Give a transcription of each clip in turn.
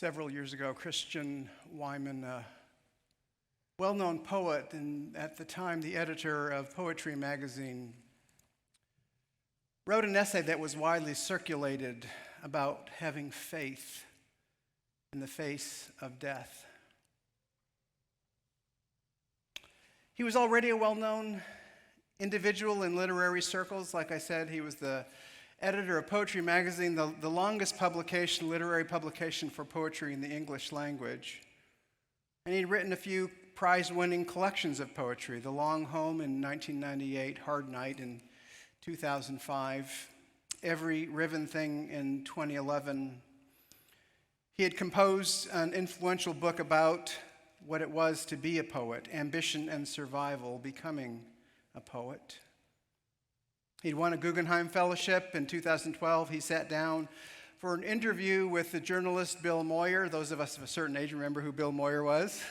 Several years ago, Christian Wyman, a well-known poet and at the time the editor of Poetry magazine, wrote an essay that was widely circulated about having faith in the face of death. He was already a well-known individual in literary circles. Like I said, he was the editor of Poetry magazine, the longest literary publication for poetry in the English language. And he'd written a few prize-winning collections of poetry, The Long Home in 1998, Hard Night in 2005, Every Riven Thing in 2011. He had composed an influential book about what it was to be a poet, ambition and survival, becoming a poet. He'd won a Guggenheim Fellowship in 2012. He sat down for an interview with the journalist Bill Moyer. Those of us of a certain age remember who Bill Moyer was.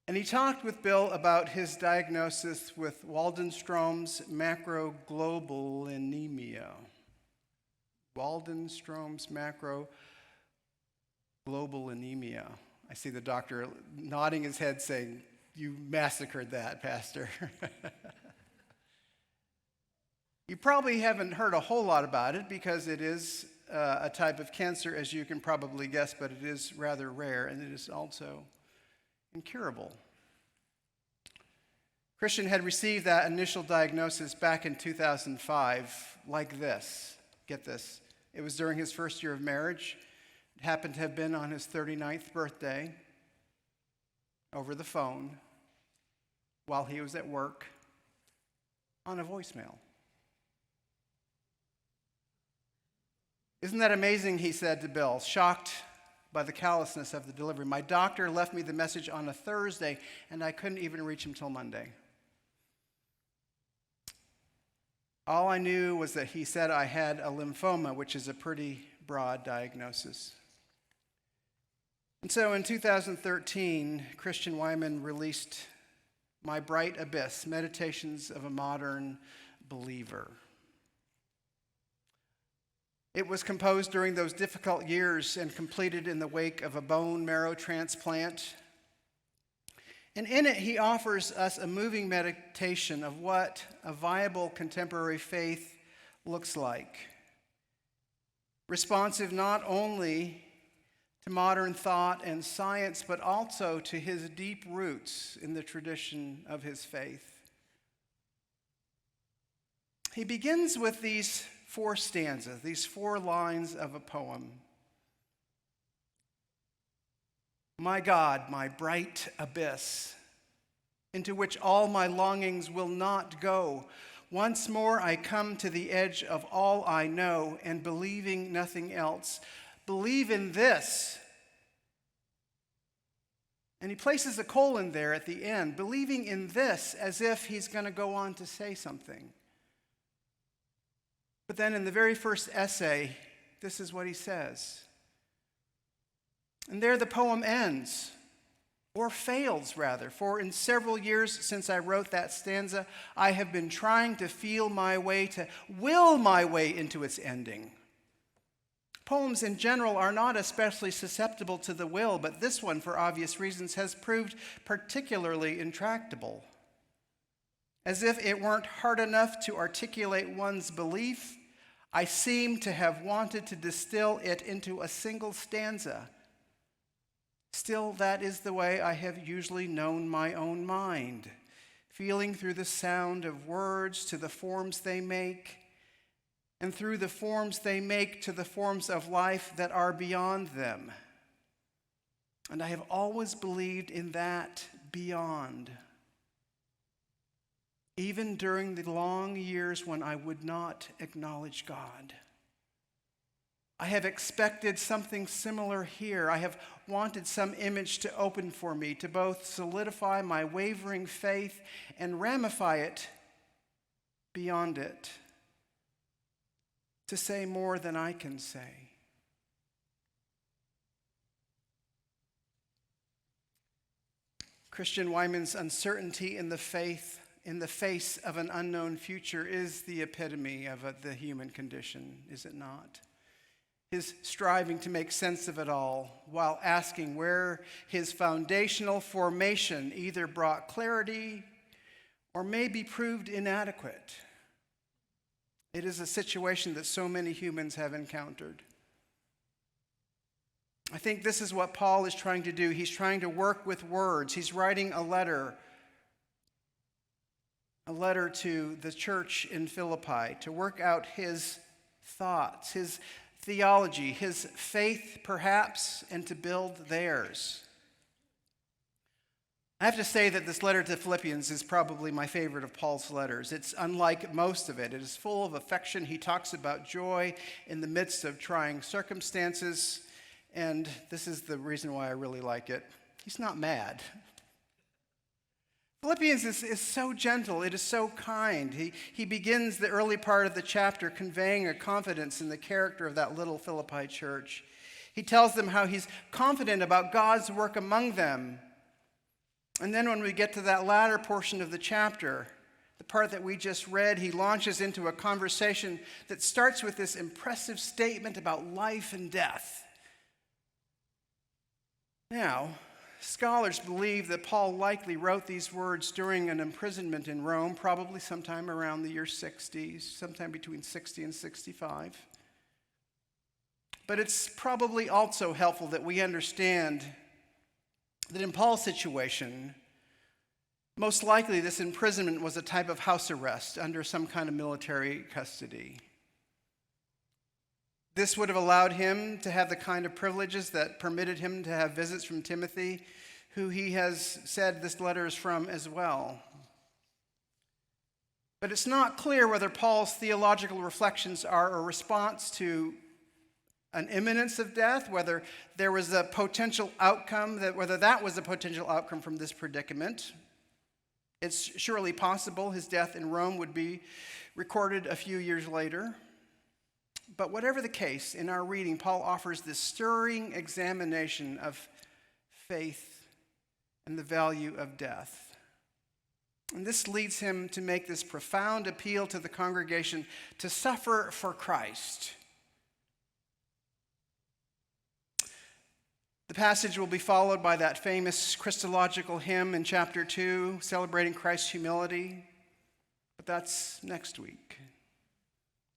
And he talked with Bill about his diagnosis with Waldenstrom's macroglobulinemia. Waldenstrom's macroglobulinemia. I see the doctor nodding his head saying, "You massacred that, Pastor." You probably haven't heard a whole lot about it because it is a type of cancer, as you can probably guess, but it is rather rare and it is also incurable. Christian had received that initial diagnosis back in 2005 like this. Get this. It was during his first year of marriage. It happened to have been on his 39th birthday over the phone while he was at work on a voicemail. "Isn't that amazing?" he said to Bill, shocked by the callousness of the delivery. "My doctor left me the message on a Thursday, and I couldn't even reach him till Monday. All I knew was that he said I had a lymphoma, which is a pretty broad diagnosis." And so in 2013, Christian Wyman released My Bright Abyss, Meditations of a Modern Believer. It was composed during those difficult years and completed in the wake of a bone marrow transplant. And in it, he offers us a moving meditation of what a viable contemporary faith looks like. Responsive not only to modern thought and science, but also to his deep roots in the tradition of his faith. He begins with these 4 stanzas, these 4 lines of a poem. "My God, my bright abyss, into which all my longings will not go. Once more I come to the edge of all I know, and believing nothing else, believe in this." And he places a colon there at the end, believing in this, as if he's going to go on to say something. But then in the very first essay, this is what he says. And there the poem ends, or fails rather, for in several years since I wrote that stanza, I have been trying to feel my way, to will my way into its ending. Poems in general are not especially susceptible to the will, but this one, for obvious reasons, has proved particularly intractable. As if it weren't hard enough to articulate one's belief, I seem to have wanted to distill it into a single stanza. Still, that is the way I have usually known my own mind, feeling through the sound of words to the forms they make, and through the forms they make to the forms of life that are beyond them. And I have always believed in that beyond, even during the long years when I would not acknowledge God. I have expected something similar here. I have wanted some image to open for me, to both solidify my wavering faith and ramify it beyond it, to say more than I can say. Christian Wyman's uncertainty in the faith in the face of an unknown future is the epitome of the human condition, is it not? his striving to make sense of it all, while asking where his foundational formation either brought clarity or maybe proved inadequate. It is a situation that so many humans have encountered. I think this is what Paul is trying to do. He's trying to work with words. He's writing a letter to the church in Philippi to work out his thoughts, his theology, his faith perhaps, and to build theirs. I have to say that this letter to Philippians is probably my favorite of Paul's letters. It's unlike most of it. It is full of affection. He talks about joy in the midst of trying circumstances. And this is the reason why I really like it. He's not mad. Philippians is so gentle. It is so kind. He begins the early part of the chapter conveying a confidence in the character of that little Philippi church. He tells them how he's confident about God's work among them. And then when we get to that latter portion of the chapter, the part that we just read, he launches into a conversation that starts with this impressive statement about life and death. Now, scholars believe that Paul likely wrote these words during an imprisonment in Rome, probably sometime around the year 60, sometime between 60 and 65. But it's probably also helpful that we understand that in Paul's situation, most likely this imprisonment was a type of house arrest under some kind of military custody. This would have allowed him to have the kind of privileges that permitted him to have visits from Timothy, who he has said this letter is from as well. But it's not clear whether Paul's theological reflections are a response to an imminence of death, whether there was a potential outcome, whether that was a potential outcome from this predicament. It's surely possible his death in Rome would be recorded a few years later. But whatever the case, in our reading, Paul offers this stirring examination of faith and the value of death. And this leads him to make this profound appeal to the congregation to suffer for Christ. The passage will be followed by that famous Christological hymn in chapter 2, celebrating Christ's humility. But that's next week.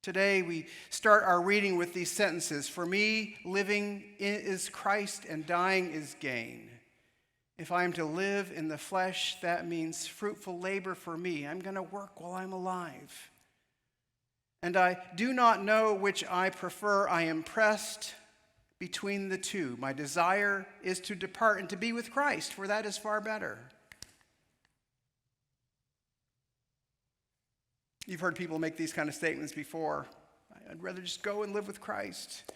Today we start our reading with these sentences. For me, living is Christ and dying is gain. If I am to live in the flesh, that means fruitful labor for me. I'm going to work while I'm alive. And I do not know which I prefer. I am pressed between the two. My desire is to depart and to be with Christ, for that is far better. You've heard people make these kind of statements before. I'd rather just go and live with Christ.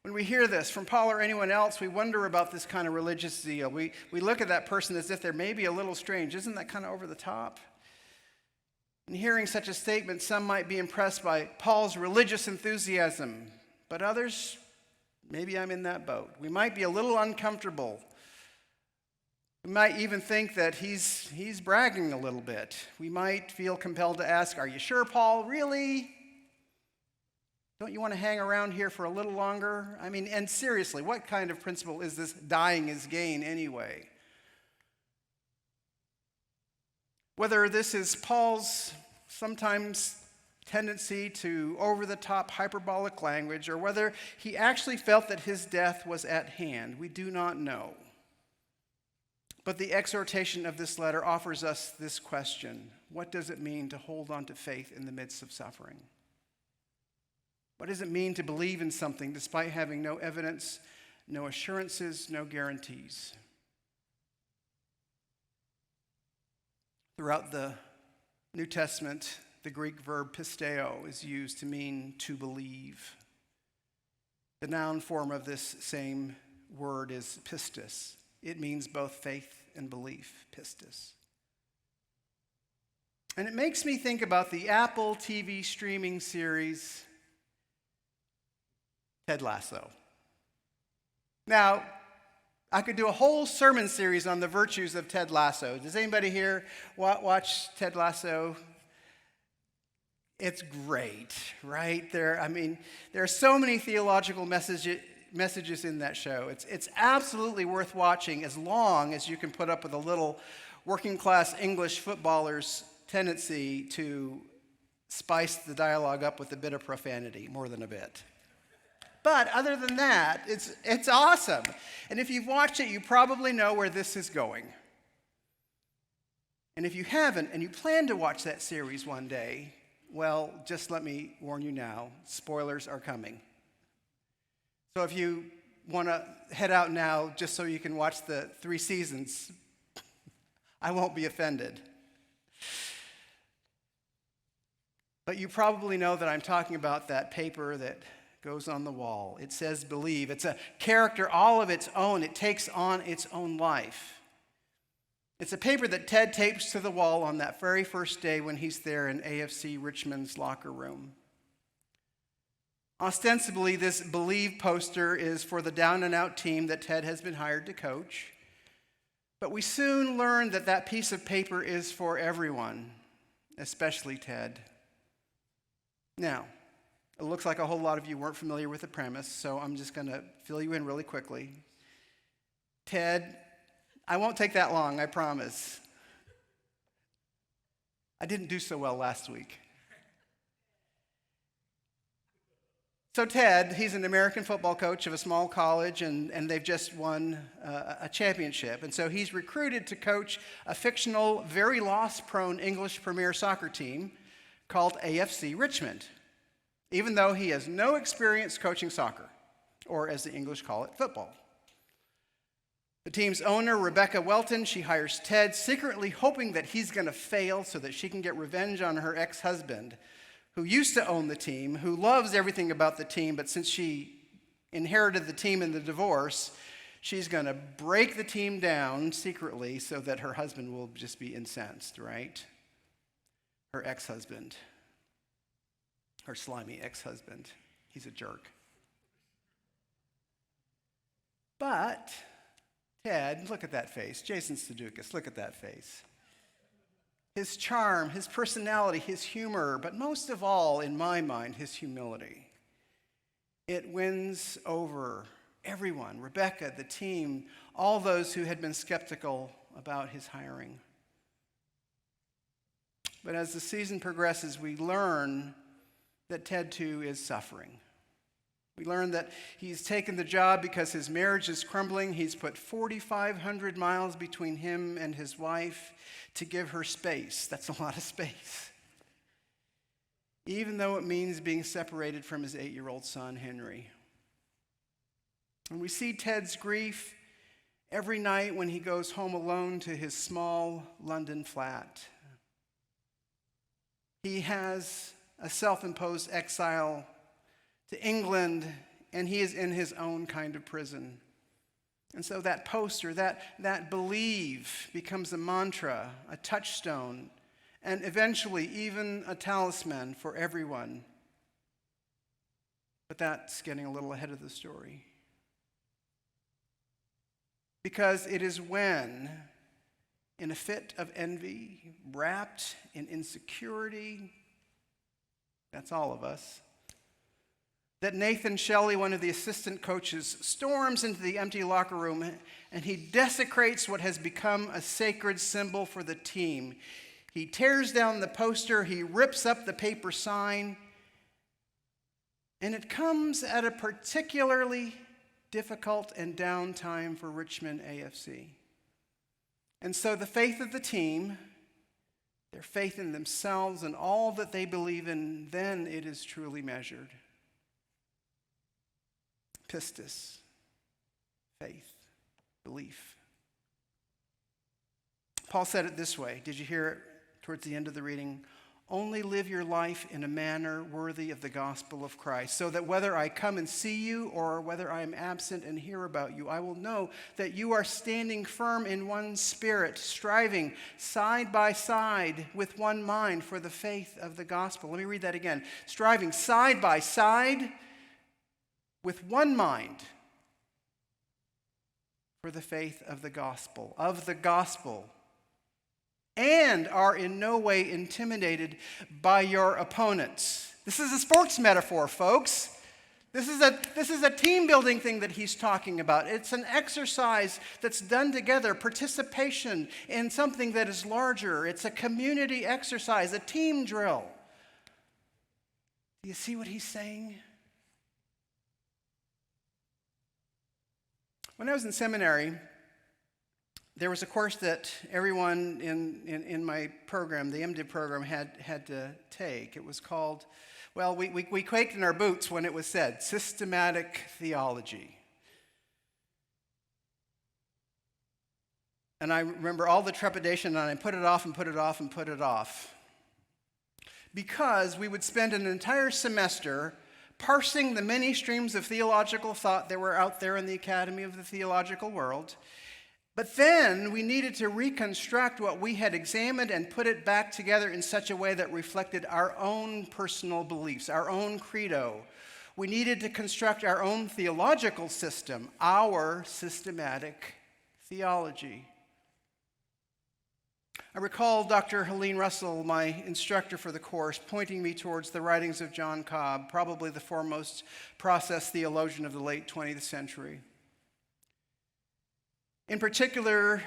When we hear this from Paul or anyone else, we wonder about this kind of religious zeal. We look at that person as if they're maybe a little strange. Isn't that kind of over the top? In hearing such a statement, some might be impressed by Paul's religious enthusiasm, but others, maybe I'm in that boat. We might be a little uncomfortable. We might even think that he's bragging a little bit. We might feel compelled to ask, are you sure, Paul? Really? Don't you want to hang around here for a little longer? I mean, and seriously, what kind of principle is this dying is gain anyway? Whether this is Paul's sometimes tendency to over-the-top hyperbolic language, or whether he actually felt that his death was at hand, we do not know. But the exhortation of this letter offers us this question: what does it mean to hold on to faith in the midst of suffering? What does it mean to believe in something despite having no evidence, no assurances, no guarantees? Throughout the New Testament, the Greek verb pisteo is used to mean to believe. The noun form of this same word is pistis. It means both faith and belief, pistis. And it makes me think about the Apple TV streaming series, Ted Lasso. Now, I could do a whole sermon series on the virtues of Ted Lasso. Does anybody here watch Ted Lasso? It's great, right? There are so many theological messages in that show. It's absolutely worth watching as long as you can put up with a little working class English footballer's tendency to spice the dialogue up with a bit of profanity, more than a bit. But other than that, it's awesome. And if you've watched it, you probably know where this is going. And if you haven't, and you plan to watch that series one day, well, just let me warn you now, spoilers are coming. So if you want to head out now just so you can watch the 3 seasons, I won't be offended. But you probably know that I'm talking about that paper that goes on the wall. It says believe. It's a character all of its own. It takes on its own life. It's a paper that Ted tapes to the wall on that very first day when he's there in AFC Richmond's locker room. Ostensibly, this believe poster is for the down-and-out team that Ted has been hired to coach. But we soon learn that that piece of paper is for everyone, especially Ted. Now, it looks like a whole lot of you weren't familiar with the premise, so I'm just going to fill you in really quickly. Ted, I won't take that long, I promise. I didn't do so well last week. So Ted, he's an American football coach of a small college, and they've just won a championship. And so he's recruited to coach a fictional, very loss-prone English Premier Soccer team called AFC Richmond, even though he has no experience coaching soccer, or as the English call it, football. The team's owner, Rebecca Welton, she hires Ted, secretly hoping that he's going to fail so that she can get revenge on her ex-husband, who used to own the team, who loves everything about the team, but since she inherited the team in the divorce, she's going to break the team down secretly so that her husband will just be incensed, right? Her ex-husband. Her slimy ex-husband. He's a jerk. But Ted, look at that face. Jason Sudeikis, look at that face. His charm, his personality, his humor, but most of all, in my mind, his humility. It wins over everyone, Rebecca, the team, all those who had been skeptical about his hiring. But as the season progresses, we learn that Ted too is suffering. We learn that he's taken the job because his marriage is crumbling. He's put 4,500 miles between him and his wife to give her space. That's a lot of space. Even though it means being separated from his 8-year-old son, Henry. And we see Ted's grief every night when he goes home alone to his small London flat. He has a self-imposed exile to England, and he is in his own kind of prison. And so that poster, that believe becomes a mantra, a touchstone, and eventually even a talisman for everyone. But that's getting a little ahead of the story. Because it is when, in a fit of envy, wrapped in insecurity, that's all of us, that Nathan Shelley, one of the assistant coaches, storms into the empty locker room and he desecrates what has become a sacred symbol for the team. He tears down the poster, he rips up the paper sign, and it comes at a particularly difficult and down time for Richmond AFC. And so the faith of the team, their faith in themselves and all that they believe in, then it is truly measured. Pistis, faith, belief. Paul said it this way. Did you hear it towards the end of the reading? Only live your life in a manner worthy of the gospel of Christ, so that whether I come and see you or whether I am absent and hear about you, I will know that you are standing firm in one spirit, striving side by side with one mind for the faith of the gospel. Let me read that again. Striving side by side with one mind for the faith of the gospel. and are in no way intimidated by your opponents. This is a sports metaphor, folks. This is a team-building thing that he's talking about. It's an exercise that's done together, participation in something that is larger. It's a community exercise, a team drill. Do you see what he's saying? When I was in seminary, there was a course that everyone in my program, the MDiv program, had to take. It was called, well, we quaked in our boots when it was said, systematic theology. And I remember all the trepidation, and I put it off and put it off and put it off. Because we would spend an entire semester parsing the many streams of theological thought that were out there in the Academy of the Theological World. But then we needed to reconstruct what we had examined and put it back together in such a way that reflected our own personal beliefs, our own credo. We needed to construct our own theological system, our systematic theology. I recall Dr. Helene Russell, my instructor for the course, pointing me towards the writings of John Cobb, probably the foremost process theologian of the late 20th century. In particular,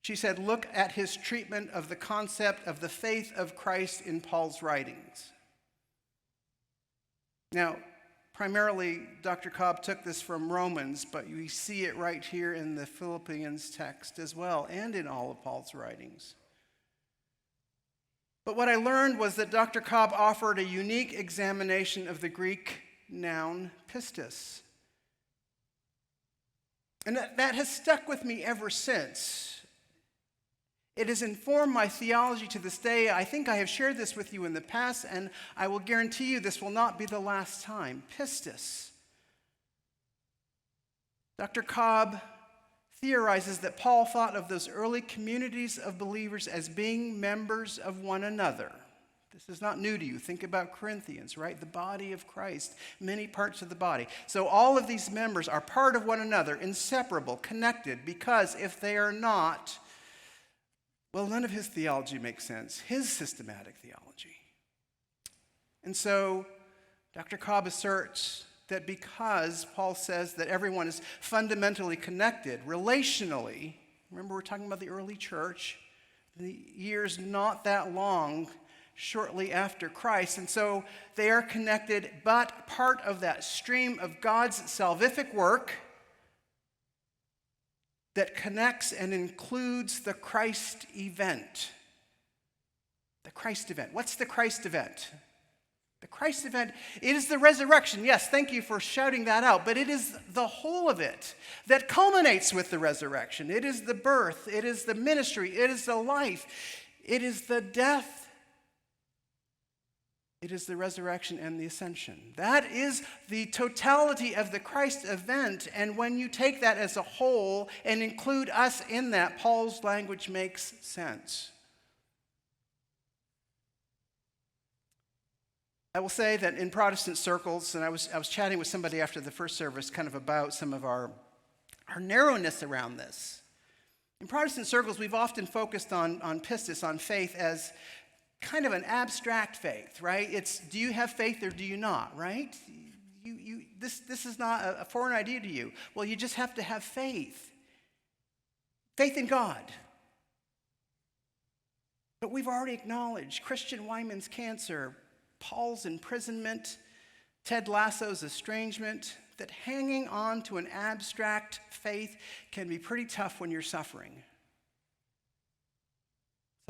she said, look at his treatment of the concept of the faith of Christ in Paul's writings. Now, primarily, Dr. Cobb took this from Romans, but we see it right here in the Philippians text as well, and in all of Paul's writings. But what I learned was that Dr. Cobb offered a unique examination of the Greek noun pistis. And that has stuck with me ever since. It has informed my theology to this day. I think I have shared this with you in the past, and I will guarantee you this will not be the last time. Pistis. Dr. Cobb theorizes that Paul thought of those early communities of believers as being members of one another. This is not new to you. Think about Corinthians, right? The body of Christ, many parts of the body. So all of these members are part of one another, inseparable, connected, because if they are not, well, none of his theology makes sense, his systematic theology. And so Dr. Cobb asserts that because Paul says that everyone is fundamentally connected relationally, remember we're talking about the early church, the years not that long shortly after Christ, and so they are connected, but part of that stream of God's salvific work that connects and includes the Christ event. The Christ event. What's the Christ event? The Christ event, it is the resurrection. Yes, thank you for shouting that out, but it is the whole of it that culminates with the resurrection. It is the birth, it is the ministry, it is the life, it is the death, it is the resurrection and the ascension. That is the totality of the Christ event, and when you take that as a whole and include us in that, Paul's language makes sense. I will say that in Protestant circles, and I was chatting with somebody after the first service kind of about some of our narrowness around this. In Protestant circles, we've often focused on pistis, on faith, as kind of an abstract faith, right? It's, do you have faith or do you not, right? This is not a foreign idea to you. Well, you just have to have faith. Faith in God. But we've already acknowledged Christian Wyman's cancer, Paul's imprisonment, Ted Lasso's estrangement, that hanging on to an abstract faith can be pretty tough when you're suffering.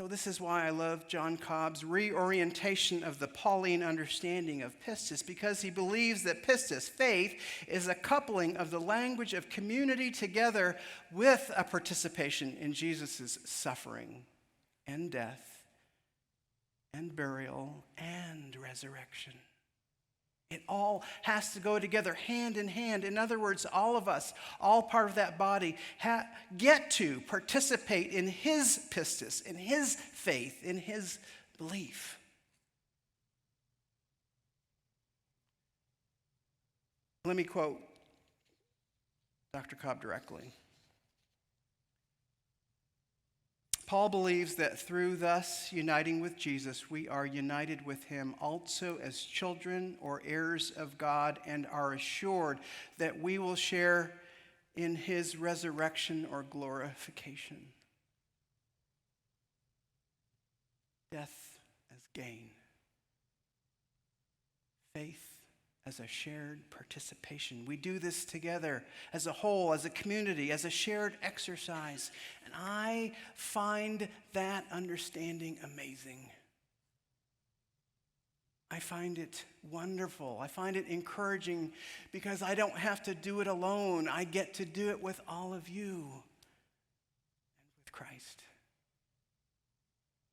So this is why I love John Cobb's reorientation of the Pauline understanding of pistis, because he believes that pistis, faith, is a coupling of the language of community together with a participation in Jesus' suffering and death and burial and resurrection. It all has to go together hand in hand. In other words, all of us, all part of that body, get to participate in his pistis, in his faith, in his belief. Let me quote Dr. Cobb directly. Paul believes that through thus uniting with Jesus, we are united with him also as children or heirs of God, and are assured that we will share in his resurrection or glorification. Death as gain. Faith as a shared participation. We do this together as a whole, as a community, as a shared exercise. And I find that understanding amazing. I find it wonderful. I find it encouraging because I don't have to do it alone. I get to do it with all of you and with Christ.